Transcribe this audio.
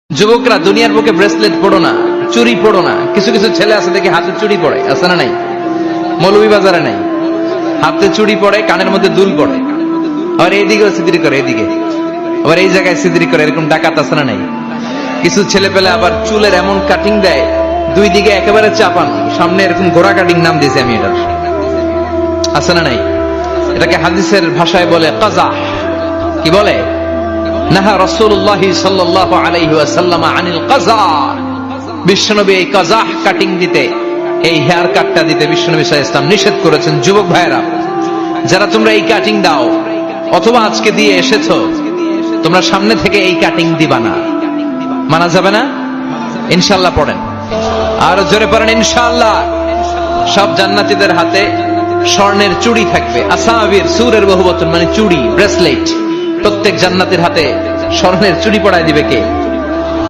যুবকরা দুনিয়ার বুকে ব্রেসলেট পড়ো না, চুরি পড়ো না। কিছু কিছু ছেলে আছে দেখে হাতে চুরি পড়ে, আছে না নাই? মৌলভী বাজারে নাই, হাতে চুরি পড়ে, কানের মধ্যে দুল পড়ে, আবার এইদিকেও সিদ্রি করে, এদিকে আবার এই জায়গায় সিদ্রি করে, এরকম ডাকাত আছে না নাই? কিছু ছেলে পেলে আবার চুলের এমন কাটিং দেয়, দুই দিকে একেবারে চাপান, সামনে এরকম ঘোড়া কাটিং, নাম দিয়েছি আমি এটার, আছে না নাই? এটাকে হাদিসের ভাষায় বলে কাজা। কি বলে? নাহা রাসূলুল্লাহ সাল্লাল্লাহু আলাইহি ওয়াসাল্লাম আনিল কাজা। বিশ্বনবী এই কাজাহ কাটিং দিতে, এই হেয়ার কাটটা দিতে বিশ্বনবী সাল্লাল্লাহু আলাইহি ওয়াসাল্লাম নিষেধ করেছেন। যুবক ভাইরা, যারা তোমরা এই কাটিং দাও অথবা আজকে দিয়ে এসেছো, তোমরা সামনে থেকে এই কাটিং দিবা না, মানা যাবে না। ইনশাআল্লাহ পড়েন, আর জোরে পড়েন ইনশাআল্লাহ। সব জান্নাতীদের হাতে স্বর্ণের চুড়ি থাকবে, আসাবির, সূরের বহুবচন মানে চুড়ি, ব্রেসলেট। প্রত্যেক জান্নাতের হাতে স্বর্ণের চুড়ি পড়ায় দিবে কে?